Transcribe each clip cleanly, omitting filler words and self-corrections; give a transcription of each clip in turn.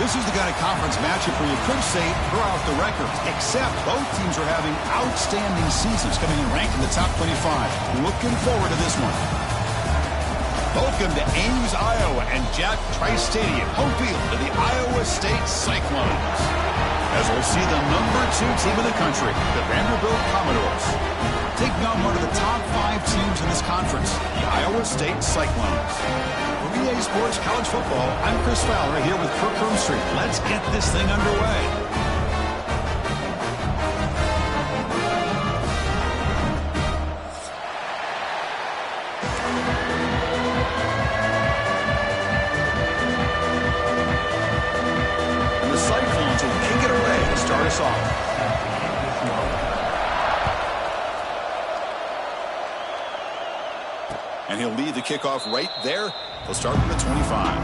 This is the kind of conference matchup where you could say throw out the records, except both teams are having outstanding seasons, coming in ranked in the top 25. Looking forward to this one. Welcome to Ames, Iowa, and Jack Trice Stadium, home field of the Iowa State Cyclones. As we'll see the #2 team in the country, the Vanderbilt Commodores, taking on one of the top 5 teams in this conference, the Iowa State Cyclones. For EA Sports College Football, I'm Chris Fowler here with Kirk Street. Let's get this thing underway. And he'll lead the kickoff right there. He'll start from the 25.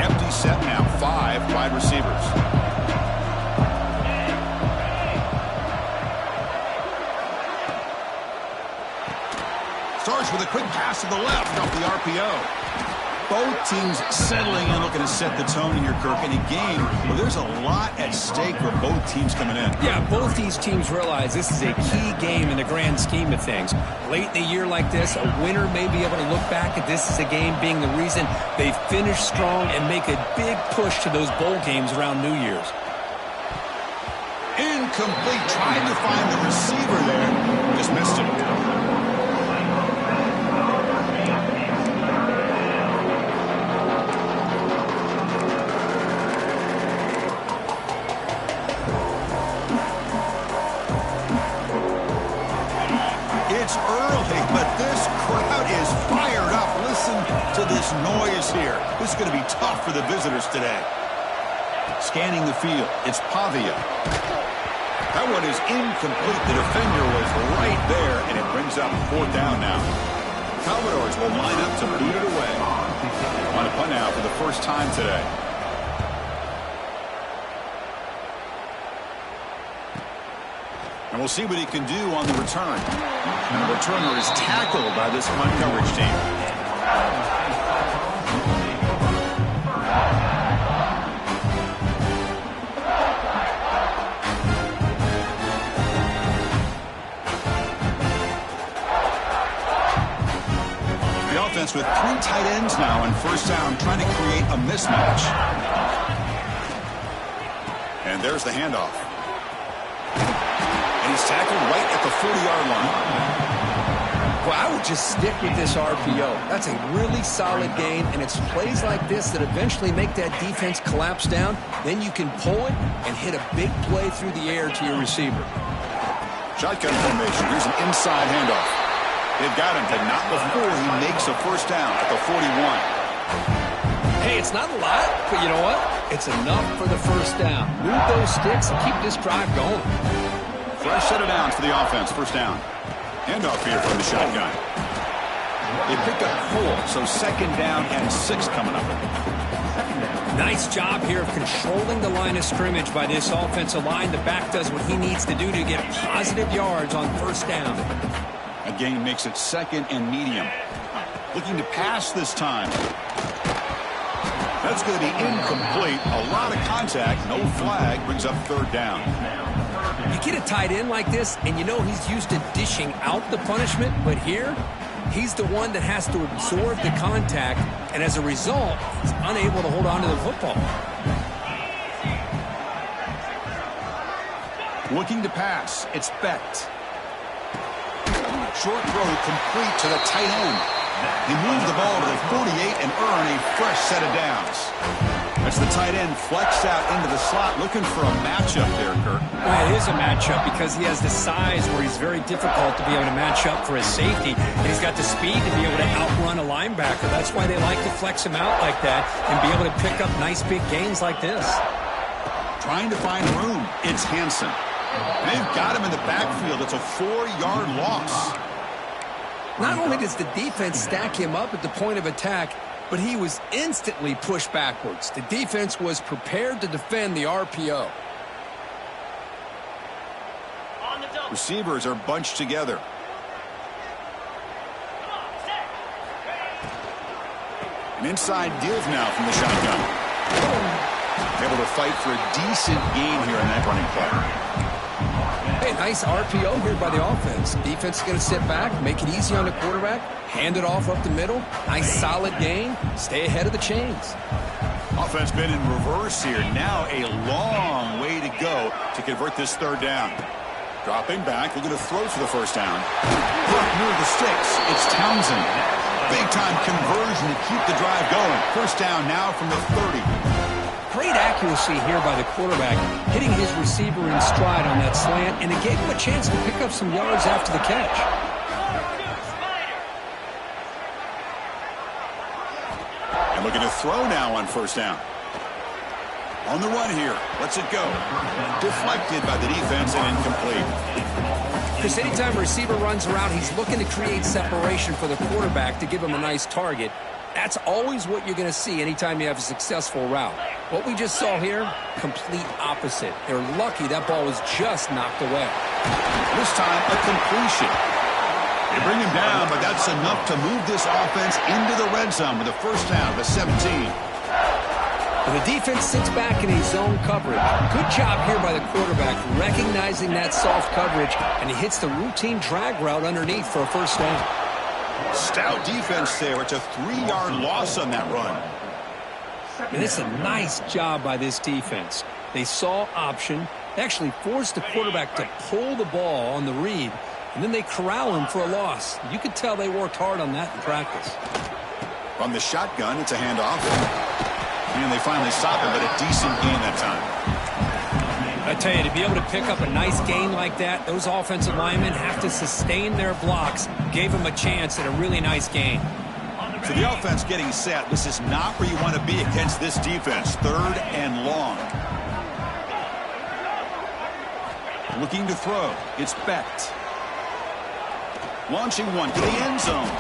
Empty set now, 5 wide receivers. Starts with a quick pass to the left off the RPO. Both teams settling in, looking to set the tone here, Kirk, in a game where there's a lot at stake for both teams coming in. Yeah, both these teams realize this is a key game in the grand scheme of things. Late in a year like this, a winner may be able to look back at this as a game being the reason they finish strong and make a big push to those bowl games around New Year's. Incomplete, trying to find the receiver there, just missed it. This noise here. This is going to be tough for the visitors today. Scanning the field, it's Pavia. That one is incomplete. The defender was right there, and it brings up 4th down now. Commodores will line up to boot it away. On a punt now for the first time today. And we'll see what he can do on the return. And the returner is tackled by this punt coverage team. With 3 tight ends now on 1st down, trying to create a mismatch. And there's the handoff. And he's tackled right at the 40-yard line. Well, I would just stick with this RPO. That's a really solid gain, and it's plays like this that eventually make that defense collapse down. Then you can pull it and hit a big play through the air to your receiver. Shotgun formation. Here's an inside handoff. They've got him, but not before he makes a 1st down at the 41. Hey, it's not a lot, but you know what? It's enough for the 1st down. Move those sticks and keep this drive going. Fresh set of downs for the offense. 1st down. Handoff here from the shotgun. They pick up 4, so 2nd down and 6 coming up. Nice job here of controlling the line of scrimmage by this offensive line. The back does what he needs to do to get positive yards on 1st down. A gain makes it 2nd and medium. Looking to pass this time. That's going to be incomplete. A lot of contact. No flag. Brings up 3rd down. You get a tight end like this, and you know he's used to dishing out the punishment. But here, he's the one that has to absorb the contact. And as a result, he's unable to hold on to the football. Looking to pass. It's Becht. Short throw complete to the tight end. He moves the ball to the 48 and earn a fresh set of downs. That's the tight end flexed out into the slot, looking for a matchup there, Kirk. Well, it is a matchup because he has the size where he's very difficult to be able to match up for his safety. And he's got the speed to be able to outrun a linebacker. That's why they like to flex him out like that and be able to pick up nice big gains like this. Trying to find room. It's Hansen. They've got him in the backfield. It's a 4-yard loss. Not only does the defense stack him up at the point of attack, but he was instantly pushed backwards. The defense was prepared to defend the RPO. On the double. Receivers are bunched together. An inside give now from the shotgun. Able to fight for a decent gain here in that running play. Hey, nice RPO here by the offense. Defense is going to sit back, make it easy on the quarterback, hand it off up the middle. Nice solid gain. Stay ahead of the chains. Offense been in reverse here. Now a long way to go to convert this third down. Dropping back, looking to throw for the first down. Look near the sticks. It's Townsend. Big-time conversion to keep the drive going. First down now from the 30. Great accuracy here by the quarterback, hitting his receiver in stride on that slant, and it gave him a chance to pick up some yards after the catch. And looking to throw now on first down. On the run here. Lets it go. Deflected by the defense and incomplete. Because anytime a receiver runs around, he's looking to create separation for the quarterback to give him a nice target. That's always what you're going to see anytime you have a successful route. What we just saw here, complete opposite. They're lucky that ball was just knocked away. This time, a completion. They bring him down, but that's enough to move this offense into the red zone with a first down, the 17. The defense sits back in a zone coverage. Good job here by the quarterback, recognizing that soft coverage, and he hits the routine drag route underneath for a first down. Stout defense there. It's a 3-yard loss on that run. And it's a nice job by this defense. They saw option. They actually forced the quarterback to pull the ball on the read, and then they corral him for a loss. You could tell they worked hard on that in practice. From the shotgun, it's a handoff. And they finally stop it, but a decent gain that time. I tell you, to be able to pick up a nice gain like that, those offensive linemen have to sustain their blocks. Gave them a chance at a really nice gain. So the offense getting set. This is not where you want to be against this defense. Third and long. Looking to throw. It's Becht. Launching one to the end zone.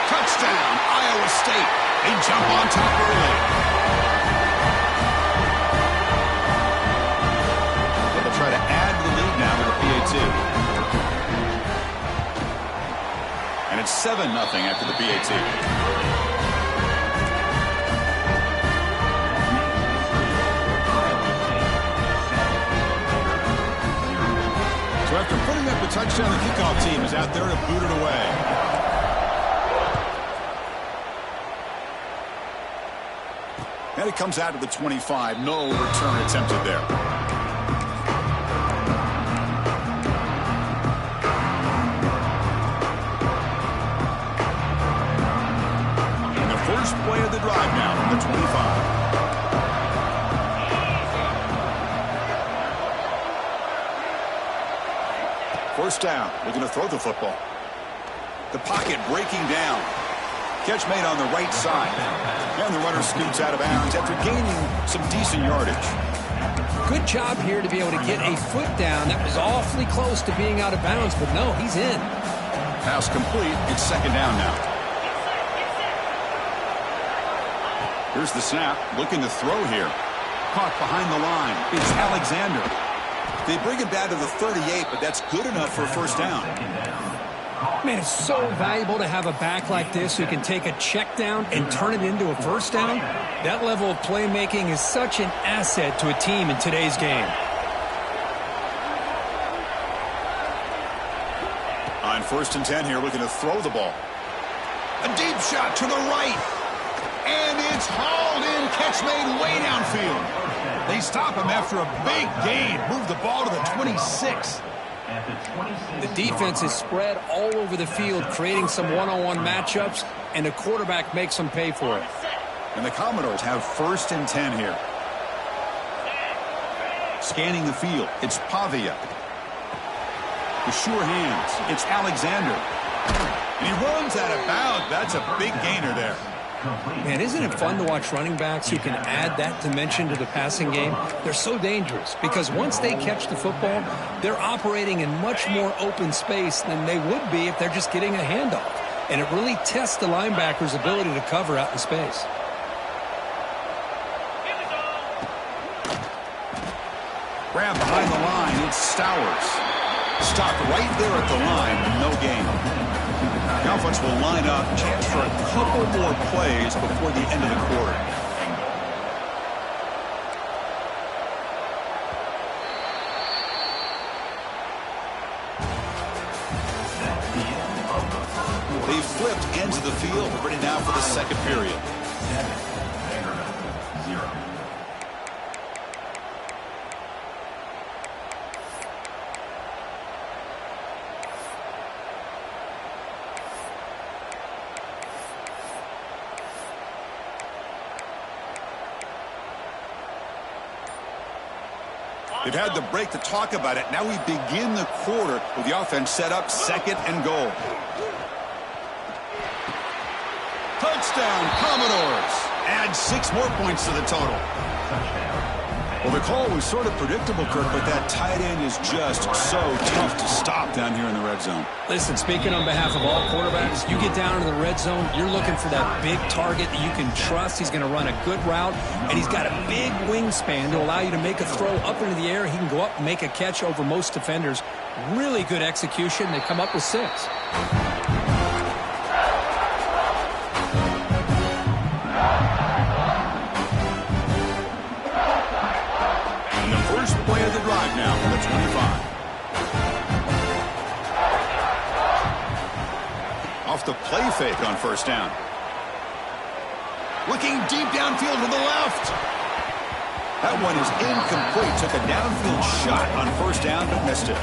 Touchdown, Iowa State. They jump on top early. Try to add to the lead now with a PAT. And it's 7-0 after the PAT. So after putting up a touchdown, the kickoff team is out there to boot it away. And it comes out to the 25. No return attempted there. First play of the drive now from the 25. First down, looking to throw the football. The pocket breaking down. Catch made on the right side. And the runner scoots out of bounds after gaining some decent yardage. Good job here to be able to get a foot down. That was awfully close to being out of bounds, but no, he's in. Pass complete. It's second down now. Here's the snap, looking to throw here. Caught behind the line. It's Alexander. They bring it down to the 38, but that's good enough for a first down. Man, it's so valuable to have a back like this who can take a check down and turn it into a first down. That level of playmaking is such an asset to a team in today's game. On first and 10 here, looking to throw the ball. A deep shot to the right. And it's hauled in. Catch made way downfield. They stop him after a big gain. Move the ball to the 26. The defense is spread all over the field, creating some one-on-one matchups, and the quarterback makes them pay for it. And the Commodores have first and 10 here. Scanning the field. It's Pavia. With sure hands. It's Alexander. And he runs out of bounds. That's a big gainer there. Man, isn't it fun to watch running backs who can add that dimension to the passing game? They're so dangerous because once they catch the football, they're operating in much more open space than they would be if they're just getting a handoff. And it really tests the linebacker's ability to cover out in space. Grab behind the line. It's Stowers. Stopped right there at the line, no gain. The offense will line up, chance for a couple more plays before the end of the quarter. They flipped ends of the field. We're ready now for the second period. They've had the break to talk about it. Now we begin the quarter with the offense set up, second and goal. Touchdown, Commodores. Add 6 more points to the total. Well, the call was sort of predictable, Kirk, but that tight end is just so tough to stop down here in the red zone. Listen, speaking on behalf of all quarterbacks, you get down into the red zone, you're looking for that big target that you can trust. He's going to run a good route, and he's got a big wingspan to allow you to make a throw up into the air. He can go up and make a catch over most defenders. Really good execution. They come up with 6. Play of the drive now from the 25. Off the play fake on first down. Looking deep downfield to the left. That one is incomplete. Took a downfield shot on first down, but missed it.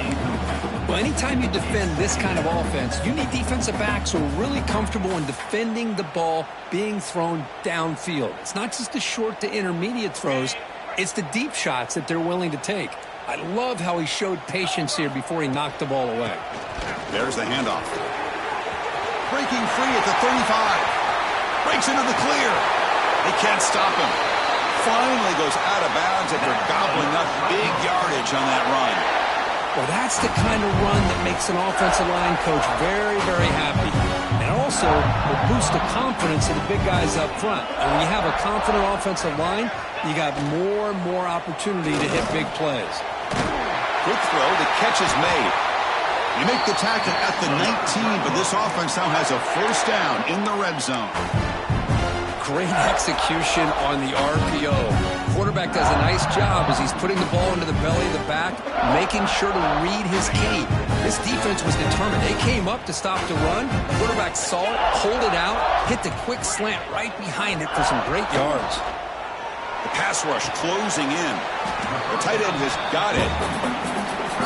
Well, anytime you defend this kind of offense, you need defensive backs who are really comfortable in defending the ball being thrown downfield. It's not just the short to intermediate throws. It's the deep shots that they're willing to take. I love how he showed patience here before he knocked the ball away. There's the handoff. Breaking free at the 35. Breaks into the clear. They can't stop him. Finally goes out of bounds after gobbling up big yardage on that run. Well, that's the kind of run that makes an offensive line coach very, very happy. And also will boost the confidence of the big guys up front. And when you have a confident offensive line, you got more and more opportunity to hit big plays. Quick throw, the catch is made. You make the tackle at the 19, but this offense now has a first down in the red zone. Great execution on the RPO. Quarterback does a nice job as he's putting the ball into the belly of the back, making sure to read his key. This defense was determined. They came up to stop the run. Quarterback saw it, pulled it out, hit the quick slant right behind it for some great yards. The pass rush closing in. The tight end has got it.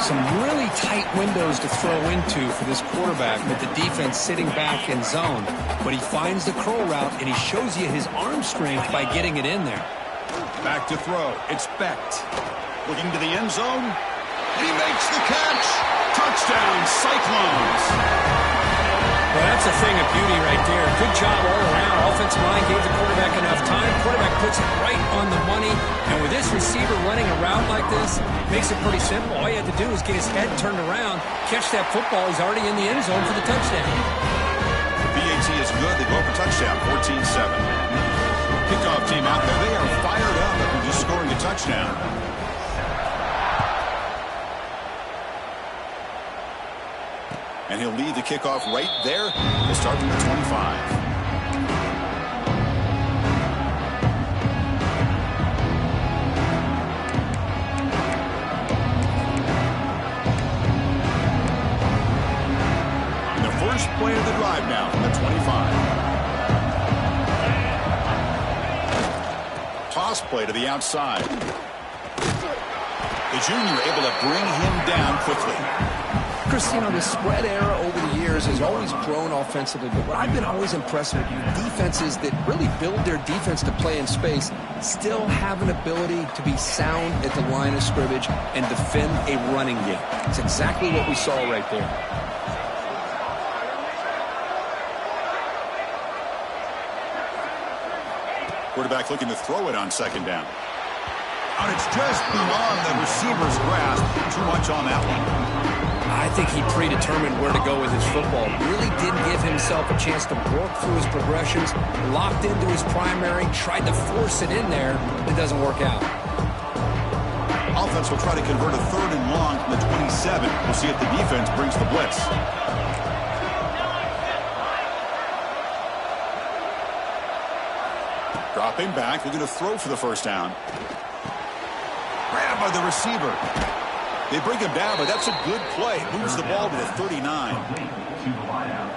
Some really tight windows to throw into for this quarterback with the defense sitting back in zone. But he finds the curl route, and he shows you his arm strength by getting it in there. Back to throw. It's Becht. Looking to the end zone. And he makes the catch. Touchdown, Cyclones. Well, that's a thing of beauty right there. Good job all around. Offensive line gave the quarterback enough time. Quarterback puts it right on the money. And with this receiver running a route like this, makes it pretty simple. All you had to do is get his head turned around, catch that football. He's already in the end zone for the touchdown. The PAT is good. They go for touchdown, 14-7. Kickoff team out there. They are fired up after just scoring a touchdown. And he'll lead the kickoff right there. They start from the 25. And the first play of the drive now from the 25. Toss play to the outside. The junior able to bring him down quickly. Chris, you know, the spread era over the years has always grown offensively, but what I've been always impressed with defenses that really build their defense to play in space still have an ability to be sound at the line of scrimmage and defend a running game. It's exactly what we saw right there. Quarterback looking to throw it on second down. And it's just beyond the receiver's grasp. Too much on that one. I think he predetermined where to go with his football. Really didn't give himself a chance to work through his progressions, locked into his primary, tried to force it in there, but it doesn't work out. offense will try to convert a 3rd and long from the 27. We'll see if the defense brings the blitz. Dropping back, looking to throw for the first down. Grabbed by the receiver. They bring him down, but that's a good play. Moves the ball to the 39.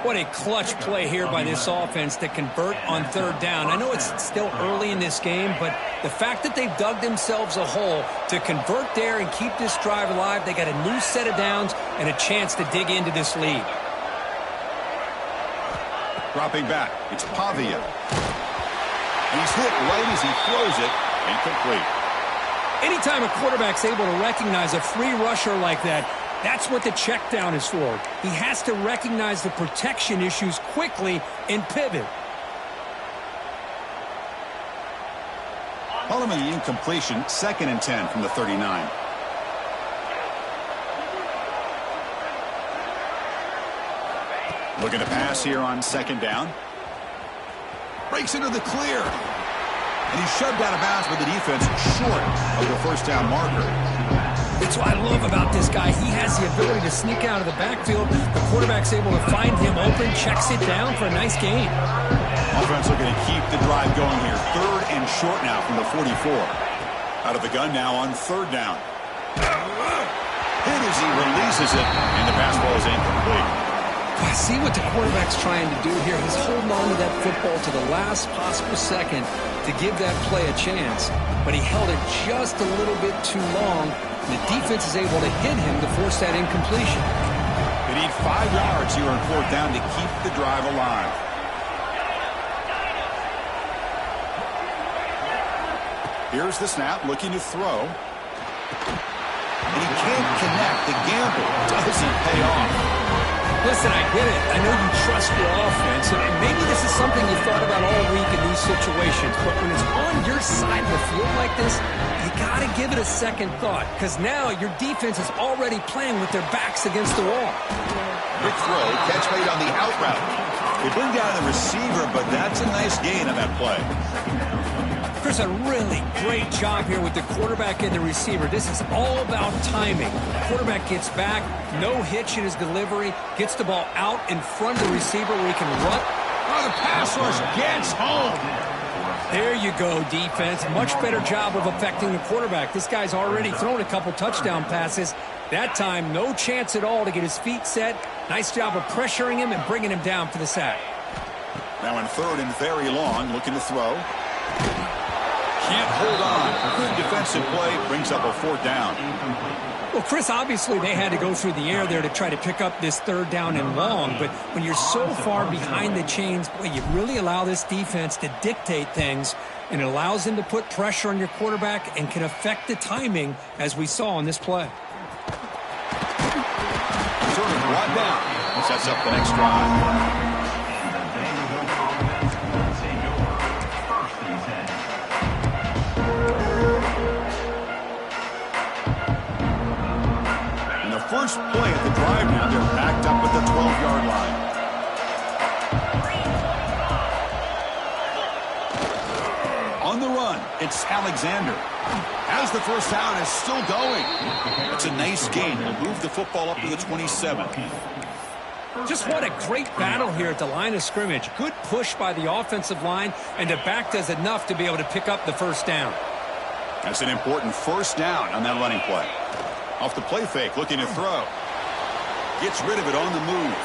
What a clutch play here by this offense to convert on 3rd down. I know it's still early in this game, but the fact that they've dug themselves a hole to convert there and keep this drive alive, they got a new set of downs and a chance to dig into this lead. Dropping back, it's Pavia. He's hit right as he throws it. Incomplete. Anytime a quarterback's able to recognize a free rusher like that, that's what the check down is for. He has to recognize the protection issues quickly and pivot. Call him in the incompletion, 2nd and 10 from the 39. Looking to pass here on 2nd down. Breaks into the clear. And he's shoved out of bounds with the defense short of the first down marker. That's what I love about this guy. He has the ability to sneak out of the backfield. The quarterback's able to find him open, checks it down for a nice gain. Offense looking to keep the drive going here. 3rd and short now from the 44. Out of the gun now on 3rd down. Hit as he releases it, and the pass ball is incomplete. I see what the quarterback's trying to do here. He's holding on to that football to the last possible second to give that play a chance. But he held it just a little bit too long. And the defense is able to hit him to force that incompletion. They need 5 yards here on 4th down to keep the drive alive. Here's the snap, looking to throw. And he can't connect. The gamble doesn't pay off. Listen, I get it. I know you trust your offense, and maybe this is something you thought about all week in these situations, but when it's on your side of the field like this, you got to give it a second thought, because now your defense is already playing with their backs against the wall. Quick throw, catch made on the out route. They bring down the receiver, but that's a nice gain on that play. Chris, a really great job here with the quarterback and the receiver. This is all about timing. The quarterback gets back, no hitch in his delivery, gets the ball out in front of the receiver where he can run. Oh, the pass rush gets home. There you go, defense. Much better job of affecting the quarterback. This guy's already thrown a couple touchdown passes. That time, no chance at all to get his feet set. Nice job of pressuring him and bringing him down for the sack. Now in 3rd and very long, looking to throw. Can't hold on. Good defensive play, brings up a 4th down. Well, Chris, obviously they had to go through the air there to try to pick up this 3rd down and long, but when you're so far behind the chains, boy, you really allow this defense to dictate things, and it allows them to put pressure on your quarterback and can affect the timing, as we saw on this play. Sort of brought down. Sets up the next drive. First play at the drive now. They're backed up at the 12-yard line. On the run, it's Alexander. As the first down is still going. That's a nice gain. He'll move the football up to the 27. Just what a great battle here at the line of scrimmage. Good push by the offensive line, and the back does enough to be able to pick up the first down. That's an important first down on that running play. Off the play fake, looking to throw. Gets rid of it on the move.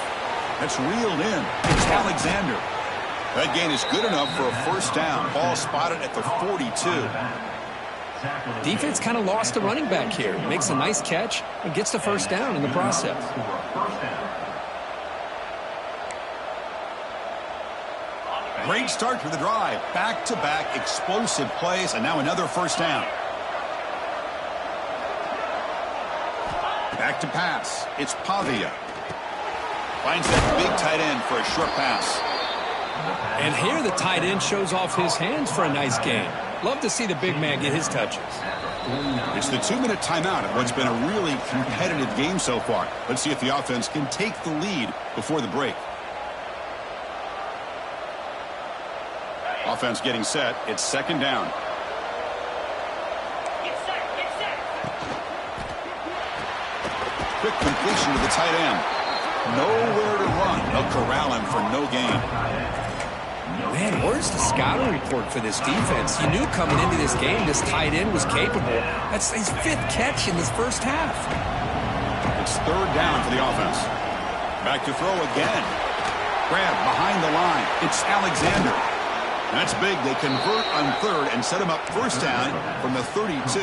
That's reeled in. It's Alexander. That gain is good enough for a first down. Ball spotted at the 42. Defense kind of lost the running back here. Makes a nice catch and gets the first down in the process. Great start to the drive. Back-to-back explosive plays, and now another first down. Back to pass. It's Pavia. Finds that big tight end for a short pass. And here the tight end shows off his hands for a nice gain. Love to see the big man get his touches. It's the 2-minute timeout of what's been a really competitive game so far. Let's see if the offense can take the lead before the break. Offense getting set. It's 2nd down. quick completion to the tight end. Nowhere to run. They'll corral him for no gain. Man, where's the scouting report for this defense? You knew coming into this game this tight end was capable. That's his 5th catch in this first half. It's 3rd down for the offense. Back to throw again. Grab behind the line. It's Alexander. That's big. They convert on 3rd and set him up 1st down from the 32.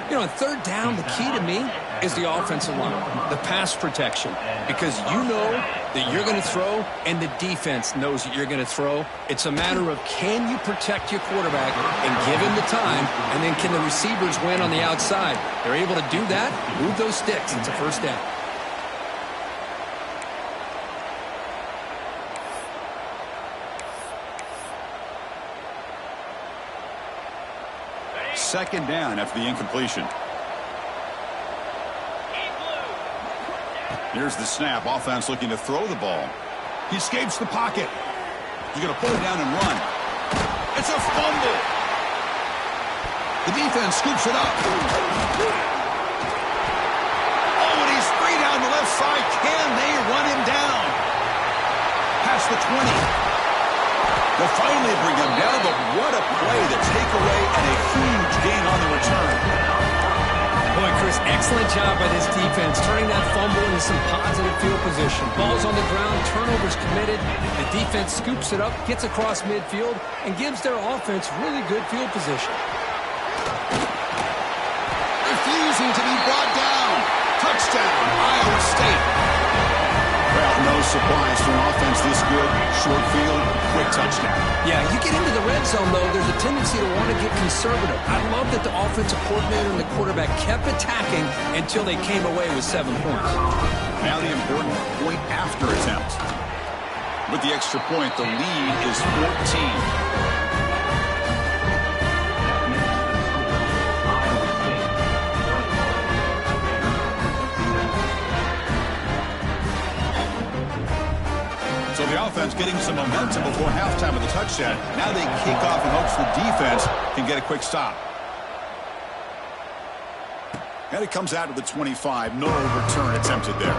You know, on 3rd down, the key to me is the offensive line, the pass protection, because you know that you're going to throw and the defense knows that you're going to throw. It's a matter of can you protect your quarterback and give him the time, and then can the receivers win on the outside? They're able to do that, move those sticks. It's a 1st down. Second down after the incompletion. Here's the snap. Offense looking to throw the ball. He escapes the pocket. He's going to pull it down and run. It's a fumble. The defense scoops it up. Oh, and he's free down the left side. Can they run him down? Past the 20. They'll finally bring him down, but what a play, the takeaway, and a huge gain on the return. Boy, Chris, excellent job by this defense, turning that fumble into some positive field position. Ball's on the ground, turnovers committed. The defense scoops it up, gets across midfield, and gives their offense really good field position. Refusing to be brought down. Touchdown, Iowa State. Well, no surprise for an offense this good. Short field, quick touchdown. Yeah, you get into the red zone, though, there's a tendency to want to get conservative. I love that the offensive coordinator and the quarterback kept attacking until they came away with 7 points. Now the important point after attempt. With the extra point, the lead is 14. So the offense getting some momentum before halftime of the touchdown. Now they kick off in hopes the defense can get a quick stop. And it comes out to the 25. No return attempted there.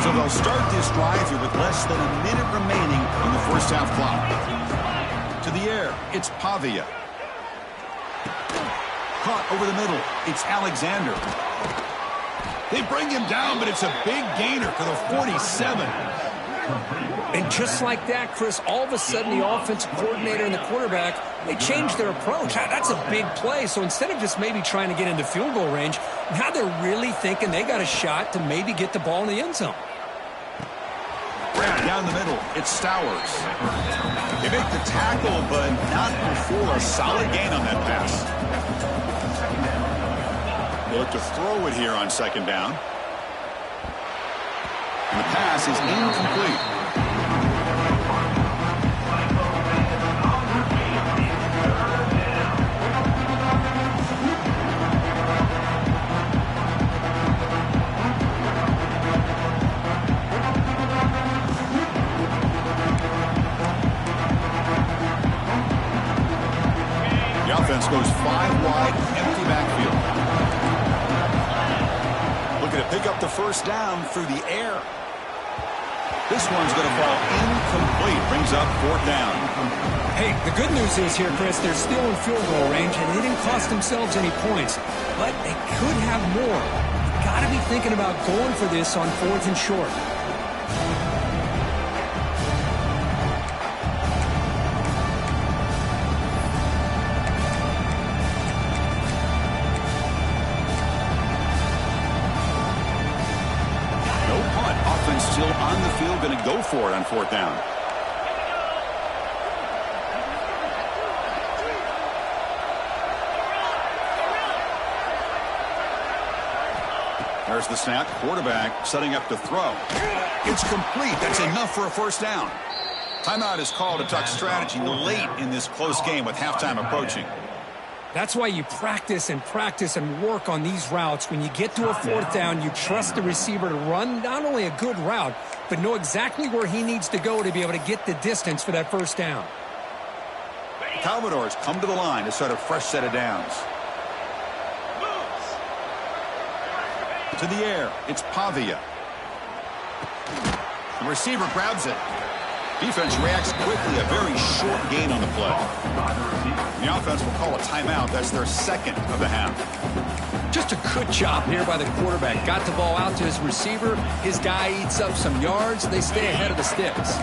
So they'll start this drive here with less than a minute remaining in the first half clock. To the air, it's Pavia. Caught over the middle. It's Alexander. They bring him down, but it's a big gainer for the 47. And just like that, Chris, all of a sudden the offensive coordinator and the quarterback, they changed their approach. That's a big play. So instead of just maybe trying to get into field goal range, now they're really thinking they got a shot to maybe get the ball in the end zone. Down the middle, it's Stowers. They make the tackle, but not before a solid gain on that pass. They look to throw it here on 2nd down. And the pass is incomplete. The offense goes 5 wide, empty backfield. Looking to pick up the 1st down through the air. This one's going to fall incomplete. Brings up 4th down. Hey, the good news is here, Chris, they're still in field goal range, and they didn't cost themselves any points. But they could have more. You got to be thinking about going for this on 4th and short. Still on the field, going to go for it on 4th down. There's the snap. Quarterback setting up to throw. It's complete. That's enough for a 1st down. Timeout is called to talk strategy late in this close game with halftime approaching. That's why you practice and work on these routes. When you get to a fourth down, you trust the receiver to run not only a good route, but know exactly where he needs to go to be able to get the distance for that first down. The Commodores come to the line to start a fresh set of downs. To the air, it's Pavia. The receiver grabs it. Defense reacts quickly, a very short gain on the play. The offense will call a timeout. That's their second of the half. Just a good job here by the quarterback. Got the ball out to his receiver. His guy eats up some yards. They stay ahead of the sticks.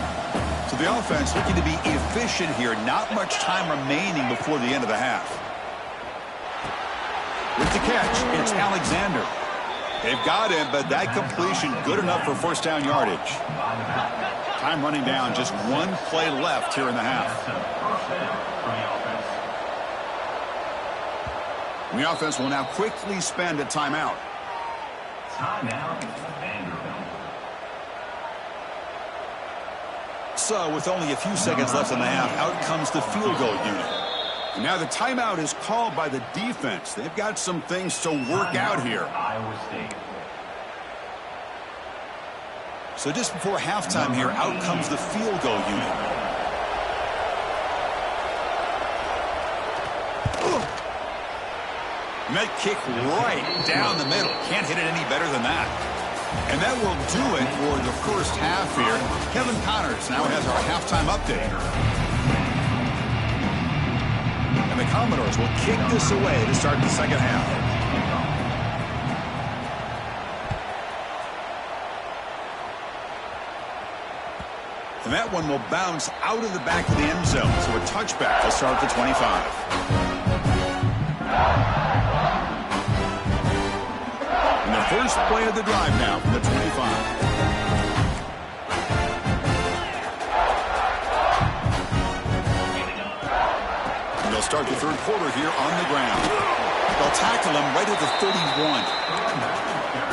So the offense looking to be efficient here. Not much time remaining before the end of the half. With the catch, it's Alexander. They've got him, but that completion good enough for first down yardage. Time running down, just one play left here in the half. The offense will now quickly spend a timeout. So with only a few seconds left in the half, out comes the field goal unit. And now the timeout is called by the defense. They've got some things to work out here. So just before halftime here, out comes the field goal unit. And that kick right down the middle. Can't hit it any better than that. And that will do it for the first half here. Kevin Connors now has our halftime update. And the Commodores will kick this away to start the second half. And that one will bounce out of the back of the end zone. So a touchback to start the 25. And the first play of the drive now from the 25. And they'll start the third quarter here on the ground. They'll tackle him right at the 31.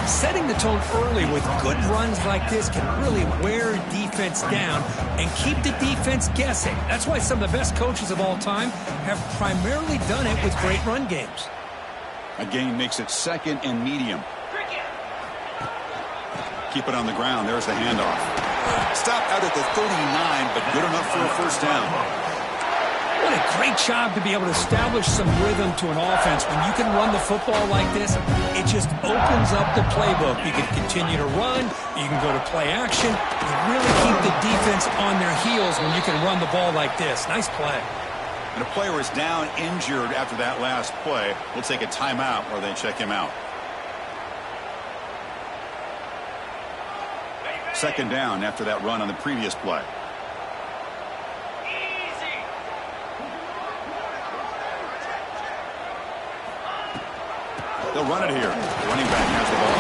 Setting the tone early with good runs like this can really wear defense down and keep the defense guessing. That's why some of the best coaches of all time have primarily done it with great run games. A gain makes it second and medium. Keep it on the ground. There's the handoff. Stopped out at the 39, but good enough for a first down. What a great job to be able to establish some rhythm to an offense. When you can run the football like this, it just opens up the playbook. You can continue to run. You can go to play action. You really keep the defense on their heels when you can run the ball like this. Nice play. And a player is down injured after that last play. We'll take a timeout where they check him out. Second down after that run on the previous play. They'll run it here. The running back has the ball.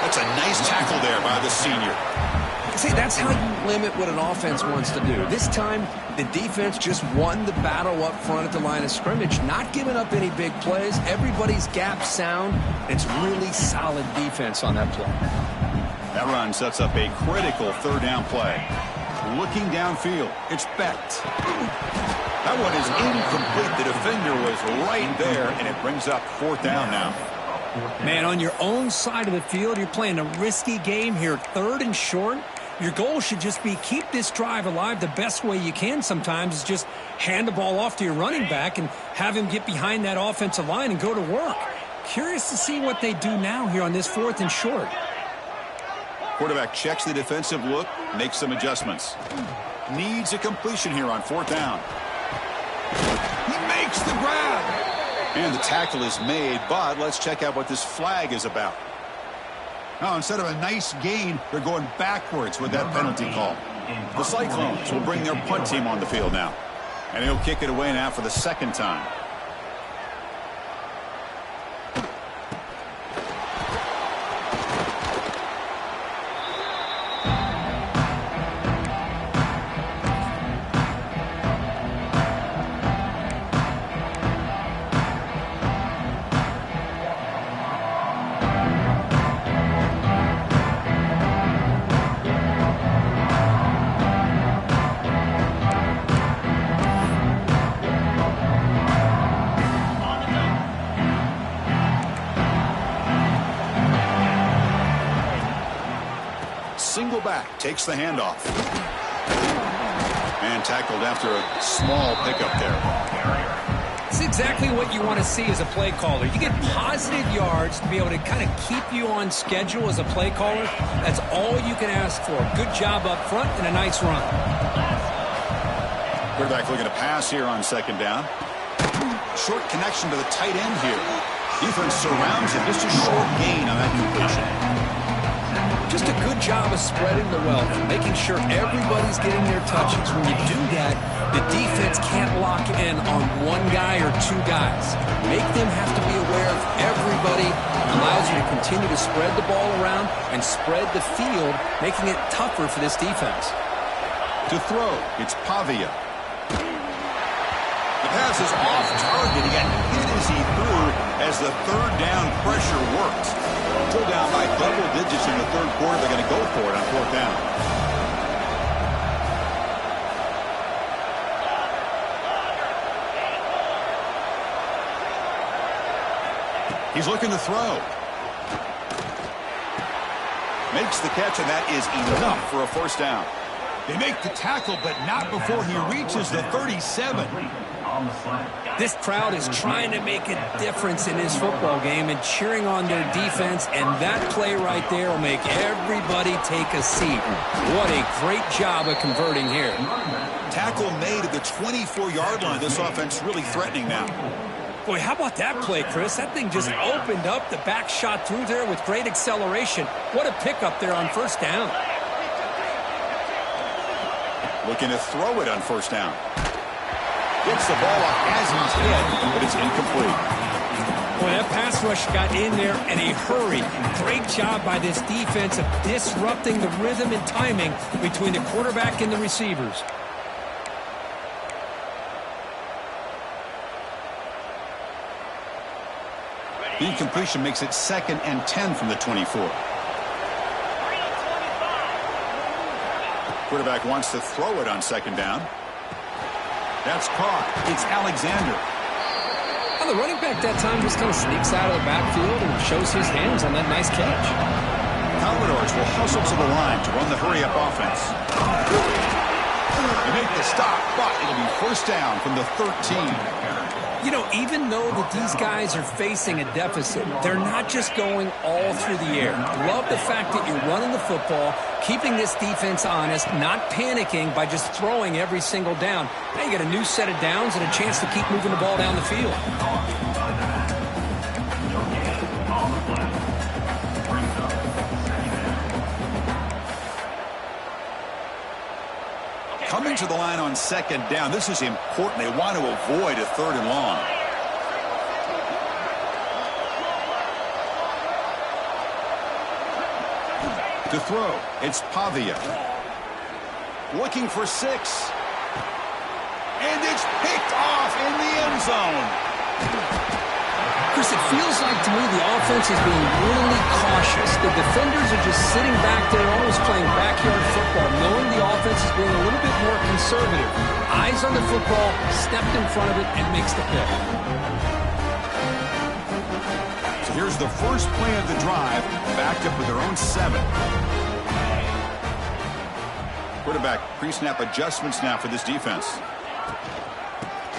That's a nice tackle there by the senior. See, that's how you limit what an offense wants to do. This time, the defense just won the battle up front at the line of scrimmage, not giving up any big plays. Everybody's gap sound. It's really solid defense on that play. That run sets up a critical third down play. Looking downfield, it's Becht. That one is incomplete. The defender was right there, and it brings up fourth down now. Man, on your own side of the field, you're playing a risky game here, third and short. Your goal should just be keep this drive alive the best way you can sometimes is just hand the ball off to your running back and have him get behind that offensive line and go to work. Curious to see what they do now here on this fourth and short. Quarterback checks the defensive look, makes some adjustments. Needs a completion here on fourth down. He makes the grab. And the tackle is made, but let's check out what this flag is about. Now, instead of a nice gain, they're going backwards with that penalty call. The Cyclones will bring their punt team on the field now. And he'll kick it away now for the second time. fullback takes the handoff. And tackled after a small pickup there. It's exactly what you want to see as a play caller. You get positive yards to be able to kind of keep you on schedule as a play caller. That's all you can ask for. Good job up front and a nice run. Quarterback looking to pass here on second down. Short connection to the tight end here. Defense surrounds him. Just a short gain on that completion. Just a good job of spreading the wealth, making sure everybody's getting their touches. When you do that, the defense can't lock in on one guy or two guys. Make them have to be aware of everybody. Allows you to continue to spread the ball around and spread the field, making it tougher for this defense. To throw, it's Pavia. The pass is off target. He got hit as he threw as the third down pressure worked. Still down by double digits in the third quarter. They're going to go for it on fourth down. He's looking to throw. Makes the catch, and that is enough for a first down. They make the tackle, but not before he reaches the 37. This crowd is trying to make a difference in this football game and cheering on their defense, and that play right there will make everybody take a seat. What a great job of converting here. Tackle made at the 24-yard line. This offense really threatening now. Boy, how about that play, Chris? That thing just opened up. The back shot through there with great acceleration. What a pickup there on first down. Looking to throw it on first down. Gets the ball off as he's hit, but it's incomplete. Boy, that pass rush got in there in a hurry. Great job by this defense of disrupting the rhythm and timing between the quarterback and the receivers. The incompletion makes it 2nd and 10 from the 24. Quarterback wants to throw it on second down. That's caught. It's Alexander. Well, the running back that time just kind of sneaks out of the backfield and shows his hands on that nice catch. Commodores will hustle to the line to run the hurry-up offense. They make the stop, but it'll be first down from the 13. You know, even though that these guys are facing a deficit, they're not just going all through the air. Love the fact that you're running the football, keeping this defense honest, not panicking by just throwing every single down. Now you get a new set of downs and a chance to keep moving the ball down the field. Coming to the line on second down. This is important. They want to avoid a third and long. To throw, it's Pavia. Looking for 6. And it's picked off in the end zone. Chris, it feels like to me the offense is being really cautious. The defenders are just sitting back there almost playing backyard football, knowing the offense is being a little bit more conservative. Eyes on the football, stepped in front of it, and makes the pick. So here's the first play of the drive, backed up with their own 7. Quarterback pre-snap adjustments now for this defense.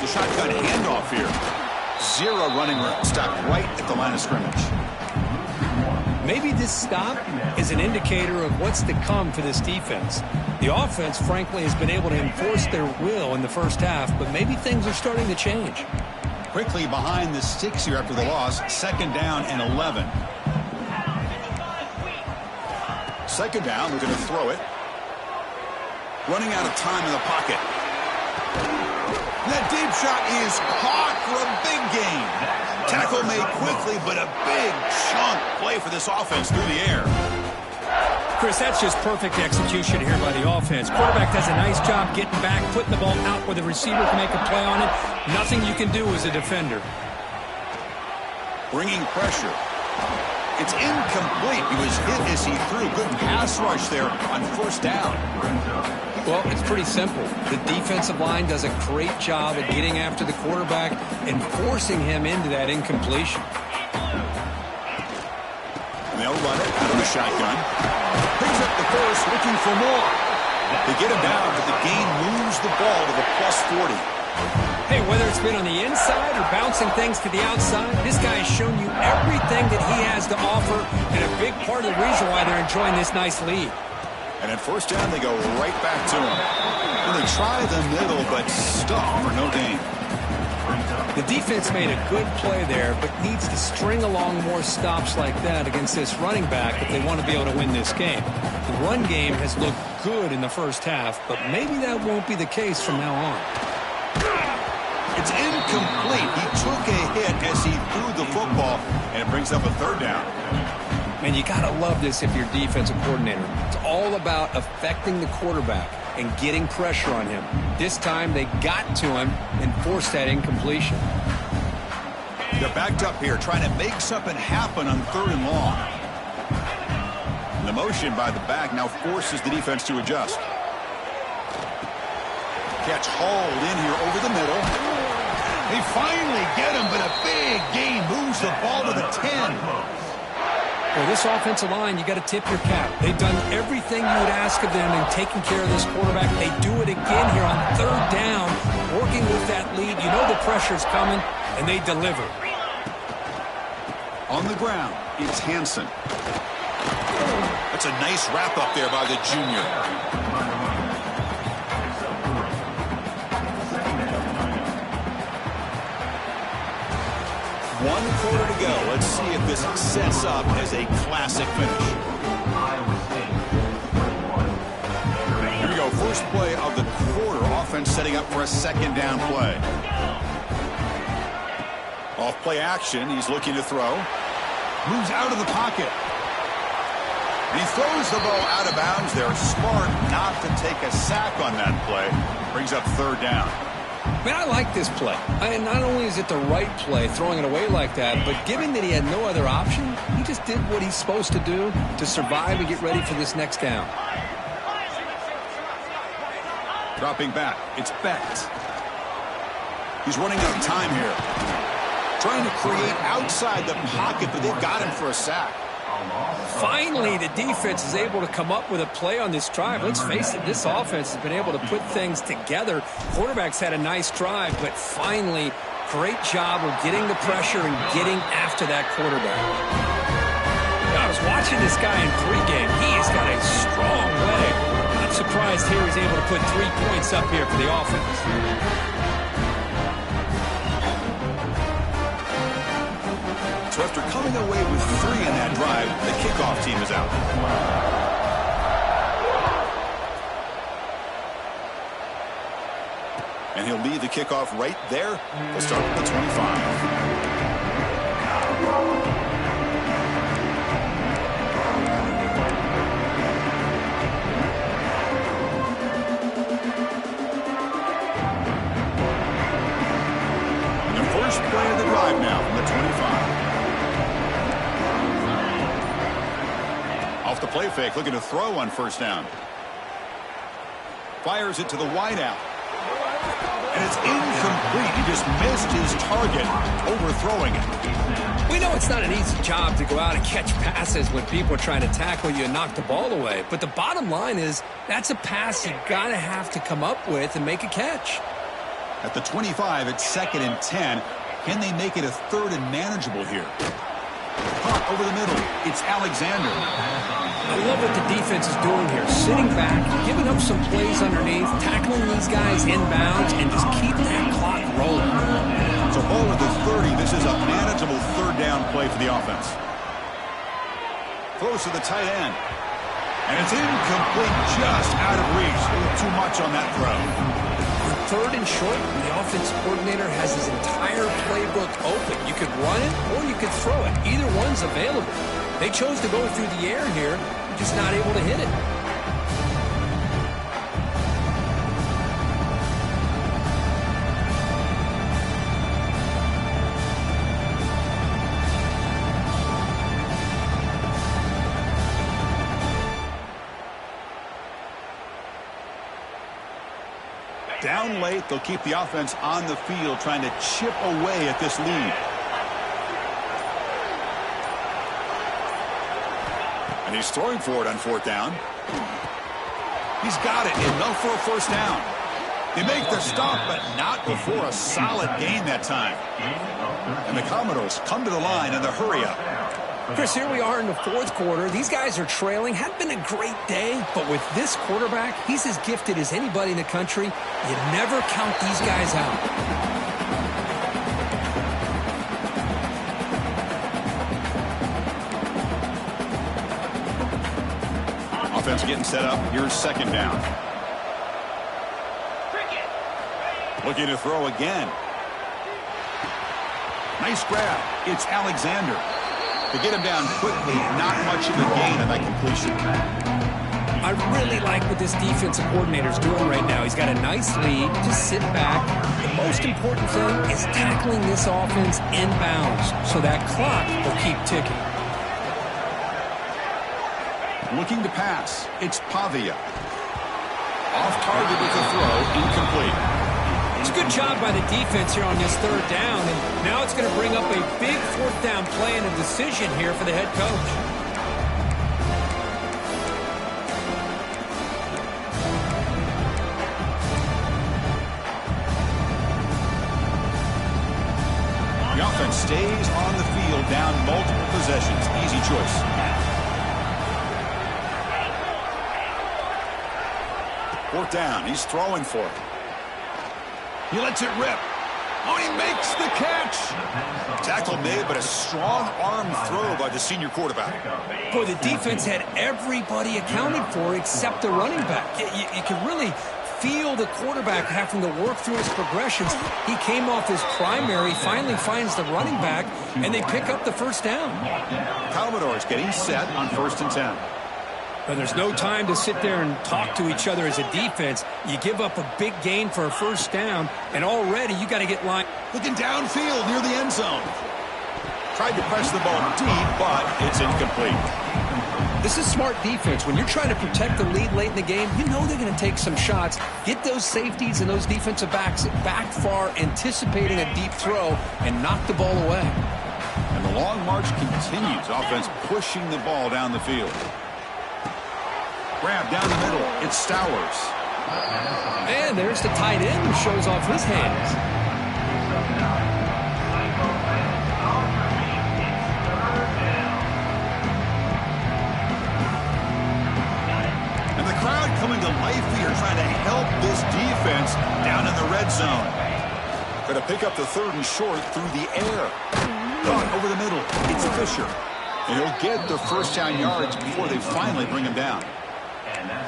The shotgun handoff here. 0 running room. Stopped right at the line of scrimmage. Maybe this stop is an indicator of what's to come for this defense. The offense, frankly, has been able to enforce their will in the first half, but maybe things are starting to change. Quickly behind the sticks here after the loss. 2nd down and 11. Second down, we're going to throw it. Running out of time in the pocket. That deep shot is caught for a big gain. Tackle made quickly, but a big chunk play for this offense through the air. Chris, that's just perfect execution here by the offense. Quarterback does a nice job getting back, putting the ball out where the receiver can make a play on it. Nothing you can do as a defender. Bringing pressure. It's incomplete. He was hit as he threw. Good pass rush there on first down. Well, it's pretty simple. The defensive line does a great job at getting after the quarterback and forcing him into that incompletion. They'll run it out of the shotgun. Picks up the first, looking for more. They get him down, but the gain moves the ball to the +40. Hey, whether it's been on the inside or bouncing things to the outside, this guy has shown you everything that he has to offer, and a big part of the reason why they're enjoying this nice lead. And at first down, they go right back to him. And they try the middle, but stop for no gain. The defense made a good play there, but needs to string along more stops like that against this running back if they want to be able to win this game. The run game has looked good in the first half, but maybe that won't be the case from now on. It's incomplete. He took a hit as he threw the football, and it brings up a third down. Man, you got to love this if you're defensive coordinator. It's all about affecting the quarterback and getting pressure on him. This time they got to him and forced that incompletion. They're backed up here trying to make something happen on 3rd and long. And the motion by the back now forces the defense to adjust. Catch hauled in here over the middle. They finally get him, but a big gain moves the ball to the 10. Well, this offensive line, you got to tip your cap. They've done everything you would ask of them in taking care of this quarterback. They do it again here on 3rd down, working with that lead. You know the pressure's coming, and they deliver. On the ground, it's Hansen. That's a nice wrap up there by the junior. One quarter to go. Let's see if this sets up as a classic finish. Here we go. First play of the quarter. Offense setting up for a 2nd down play. Off play action. He's looking to throw. Moves out of the pocket. And he throws the ball out of bounds there. Smart not to take a sack on that play. Brings up 3rd down. Man, I like this play. And not only is it the right play, throwing it away like that, but given that he had no other option, he just did what he's supposed to do to survive and get ready for this next down. Dropping back, it's Becht. He's running out of time here. Trying to create outside the pocket, but they've got him for a sack. Finally, the defense is able to come up with a play on this drive. Let's face it, this offense has been able to put things together. Quarterback's had a nice drive, but finally, great job of getting the pressure and getting after that quarterback. I was watching this guy in pregame. He has got a strong leg. I'm surprised here he's able to put 3 points up here for the offense. So after coming away with 3 in that drive, the kickoff team is out. And he'll lead the kickoff right there. We'll start with the 25. And the first play of the drive now from the 25. Off the play fake, looking to throw on 1st down. Fires it to the wideout. And it's incomplete. He just missed his target, overthrowing it. We know it's not an easy job to go out and catch passes when people are trying to tackle you and knock the ball away. But the bottom line is that's a pass you got to have to come up with and make a catch. At the 25, it's 2nd and 10. Can they make it a 3rd and manageable here? Punt over the middle. It's Alexander. I love what the defense is doing here. Sitting back, giving up some plays underneath, tackling these guys inbounds, and just keep that clock rolling. So ball at the 30. This is a manageable 3rd down play for the offense. Throws to the tight end. And it's incomplete, just out of reach. A little too much on that throw. On 3rd and short, the offense coordinator has his entire playbook open. You could run it or you could throw it. Either one's available. They chose to go through the air here, just not able to hit it. Down late, they'll keep the offense on the field trying to chip away at this lead. And he's throwing for it on 4th down. He's got it. Enough for a 1st down. They make the stop, but not before a solid gain that time. And the Commodores come to the line in the hurry-up. Chris, here we are in the 4th quarter. These guys are trailing. Hadn't been a great day, but with this quarterback, he's as gifted as anybody in the country. You never count these guys out. Offense getting set up. Here's 2nd down. Looking to throw again. Nice grab. It's Alexander. To get him down quickly, not much of a gain on that completion. I really like what this defensive coordinator's doing right now. He's got a nice lead. Just sit back. The most important thing is tackling this offense inbounds so that clock will keep ticking. Looking to pass. It's Pavia. Off target with the throw. Incomplete. It's a good job by the defense here on this 3rd down, and now it's going to bring up a big 4th down play and a decision here for the head coach. The offense stays on the field down multiple possessions. Easy choice. Fourth down. He's throwing for it. He lets it rip. Oh, he makes the catch. Tackle made, but a strong arm throw by the senior quarterback. Boy, the defense had everybody accounted for except the running back. You can really feel the quarterback having to work through his progressions. He came off his primary, finally finds the running back, and they pick up the 1st down. Commodores getting set on 1st and 10. But there's no time to sit there and talk to each other as a defense. You give up a big gain for a 1st down, and already you got to get line. Looking downfield near the end zone. Tried to press the ball deep, but it's incomplete. This is smart defense. When you're trying to protect the lead late in the game, you know they're going to take some shots. Get those safeties and those defensive backs back far, anticipating a deep throw, and knock the ball away. And the long march continues. Offense pushing the ball down the field. Grab down the middle. It's Stowers. And there's the tight end who shows off his hands. And the crowd coming to life here, trying to help this defense down in the red zone. Going to pick up the 3rd and short through the air. Caught over the middle. It's Fisher. And he'll get the 1st down yards before they finally bring him down.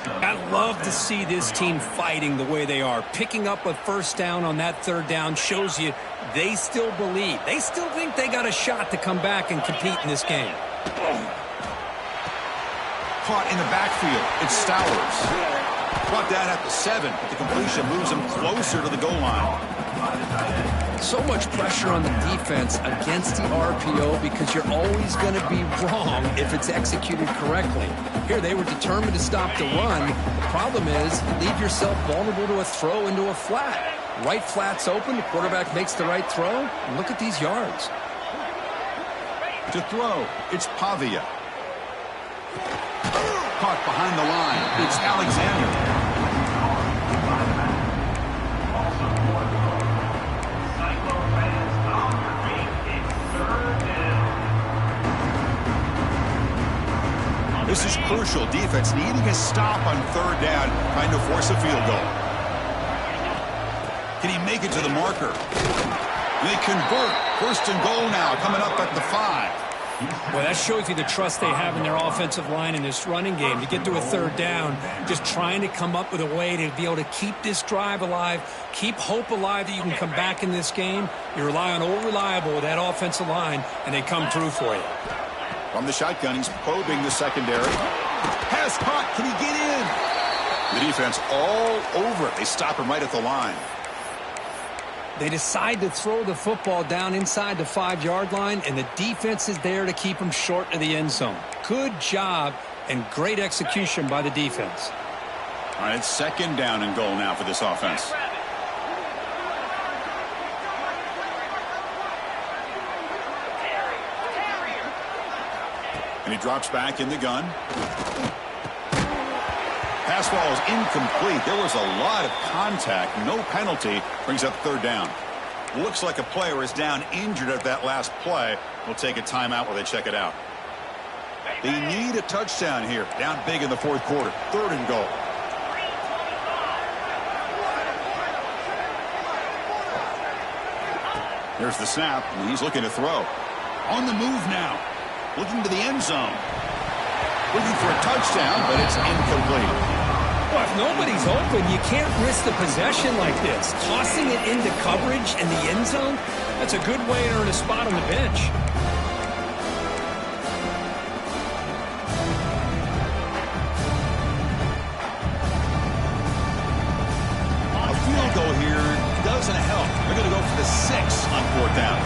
I love to see this team fighting the way they are. Picking up a 1st down on that 3rd down shows you they still believe. They still think they got a shot to come back and compete in this game. Caught in the backfield. It's Stowers. Brought down at the 7, but the completion moves him closer to the goal line. So much pressure on the defense against the RPO because you're always going to be wrong if it's executed correctly. Here, they were determined to stop the run. The problem is you leave yourself vulnerable to a throw into a flat. Right flat's open, the quarterback makes the right throw, and look at these yards. To throw, it's Pavia. Caught behind the line, it's Alexander. This is crucial. Defense needing a stop on 3rd down, trying to force a field goal. Can he make it to the marker? They convert. 1st and goal now, coming up at the 5. Well, that shows you the trust they have in their offensive line in this running game. To get to a 3rd down, just trying to come up with a way to be able to keep this drive alive, keep hope alive that you can come back in this game. You rely on Old Reliable with that offensive line, and they come through for you. From the shotgun, he's probing the secondary. Pass caught. Can he get in? The defense all over it. They stop him right at the line. They decide to throw the football down inside the 5-yard line, and the defense is there to keep them short of the end zone. Good job and great execution by the defense. All right, it's 2nd down and goal now for this offense. And he drops back in the gun. Pass ball is incomplete. There was a lot of contact. No penalty. Brings up third down. Looks like a player is down injured at that last play. We'll take a timeout while they check it out. They need a touchdown here. Down big in the fourth quarter. Third and goal. There's the snap, and he's looking to throw. On the move now. Looking to the end zone. Looking for a touchdown, but it's incomplete. Well, if nobody's open, you can't risk the possession like this. Tossing it into coverage in the end zone, that's a good way to earn a spot on the bench. A field goal here doesn't help. They're going to go for the 6 on fourth down.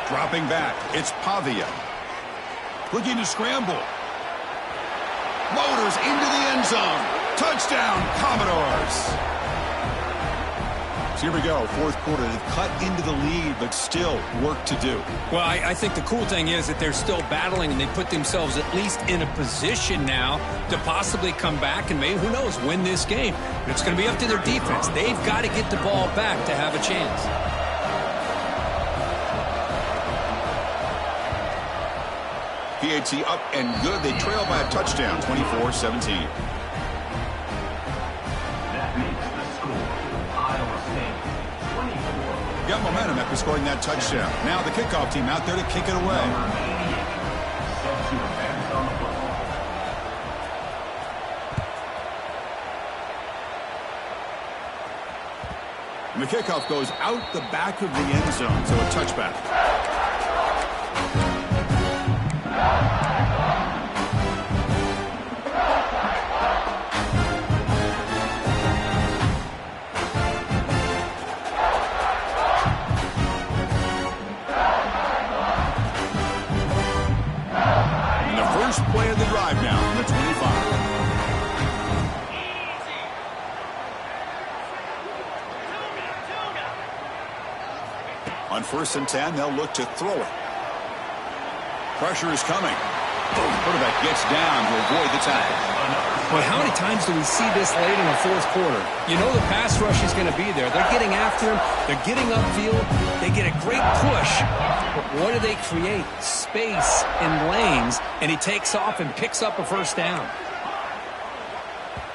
Dropping back, it's Pavia. Looking to scramble. Motors into the end zone. Touchdown, Commodores. So here we go, fourth quarter. They've cut into the lead, but still work to do. Well, I think the cool thing is that they're still battling, and they put themselves at least in a position now to possibly come back and maybe, who knows, win this game. But it's going to be up to their defense. They've got to get the ball back to have a chance. PAT up and good. They trail by a touchdown, 24-17. That makes the score. Iowa State, 24. Got momentum after scoring that touchdown. Now the kickoff team out there to kick it away. Set to advance on the football. And the kickoff goes out the back of the end zone, so a touchback. Play of the drive now from the 25. On 1st and 10, they'll look to throw it. Pressure is coming. Quarterback gets down to avoid the tackle. Well, how many times do we see this late in the fourth quarter? You know the pass rush is going to be there. They're getting after him. They're getting upfield. They get a great push. But what do they create? Space and lanes, and he takes off and picks up a first down.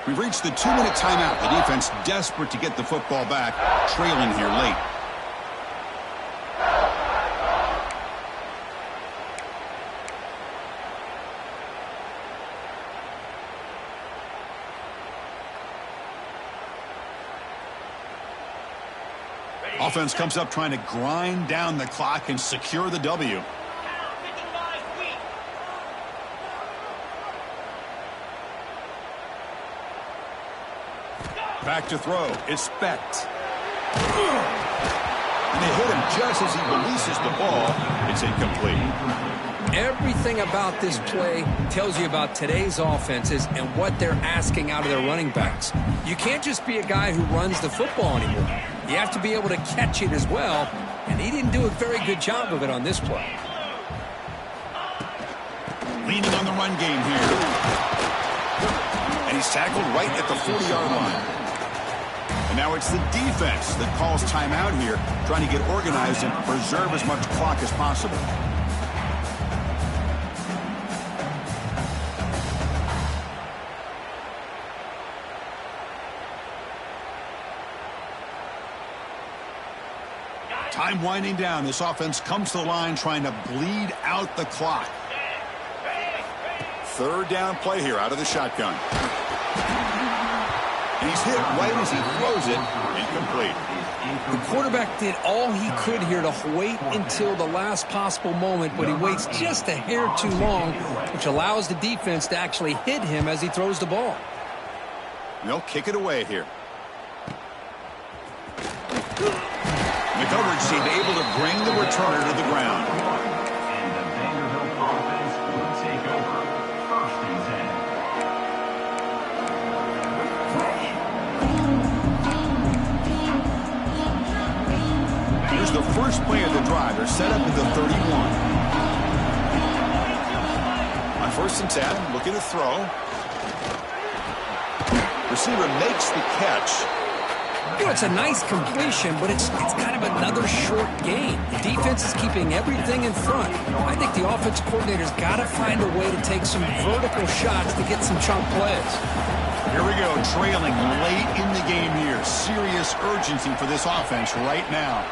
We've reached the 2-minute timeout. The defense desperate to get the football back, trailing here late. Offense comes up trying to grind down the clock and secure the W. Back to throw. It's Specht. And they hit him just as he releases the ball. It's incomplete. Everything about this play tells you about today's offenses and what they're asking out of their running backs. You can't just be a guy who runs the football anymore. You have to be able to catch it as well, and he didn't do a very good job of it on this play. Leaning on the run game here. And he's tackled right at the 40-yard line. And now it's the defense that calls timeout here, trying to get organized and preserve as much clock as possible. Time winding down. This offense comes to the line trying to bleed out the clock. Third down play here out of the shotgun. And he's hit right as he throws it. Incomplete. The quarterback did all he could here to wait until the last possible moment, but he waits just a hair too long, which allows the defense to actually hit him as he throws the ball. And they'll kick it away here. The coverage team able to bring the returner to the ground. And the Vanderbilt offense will take over. 1st and 10. Here's the first play of the drive. They're set up at the 31. On 1st and 10, looking to throw. Receiver makes the catch. You know, it's a nice completion, but it's kind of another short game. The defense is keeping everything in front. I think the offensive coordinator's got to find a way to take some vertical shots to get some chunk plays. Here we go, trailing late in the game here. Serious urgency for this offense right now.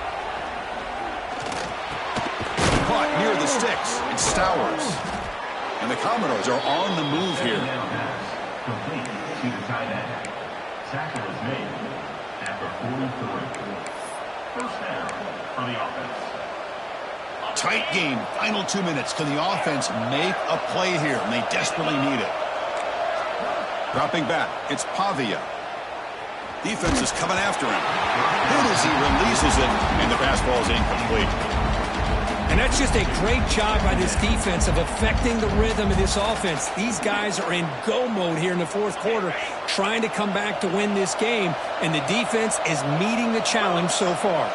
Caught near the sticks. It's Stowers. And the Commodores are on the move here. Complete to the tight end. Tackle is made after 43. First down for the offense. Tight game. Final 2 minutes. Can the offense make a play here? And they desperately need it. Dropping back. It's Pavia. Defense is coming after him. Hit as he releases it. And the pass ball is incomplete. And that's just a great job by this defense of affecting the rhythm of this offense. These guys are in go mode here in the 4th quarter, trying to come back to win this game, and the defense is meeting the challenge so far.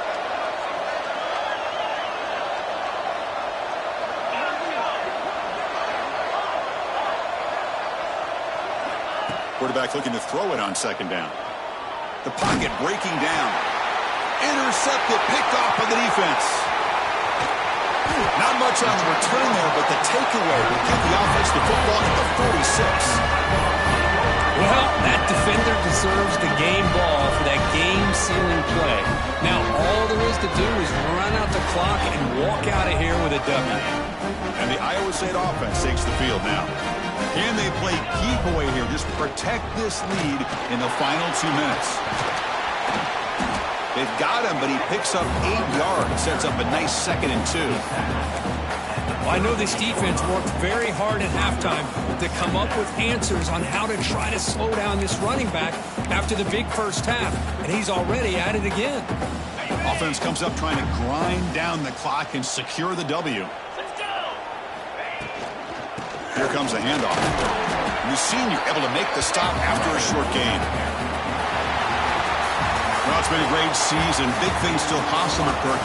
Quarterback looking to throw it on 2nd down. The pocket breaking down. Intercepted, picked off by the defense. Not much on the return there, but the takeaway will give the offense the football at the 46. Well, that defender deserves the game ball for that game-sealing play. Now, all there is to do is run out the clock and walk out of here with a W. And the Iowa State offense takes the field now. Can they play keep away here? Just protect this lead in the final 2 minutes. They've got him, but he picks up 8 yards. Sets up a nice 2nd and 2. Well, I know this defense worked very hard at halftime to come up with answers on how to try to slow down this running back after the big first half, and he's already at it again. Offense comes up trying to grind down the clock and secure the W. Here comes the handoff. And the senior able to make the stop after a short gain. Well, it's been a great season. Big things still possible, Kirk.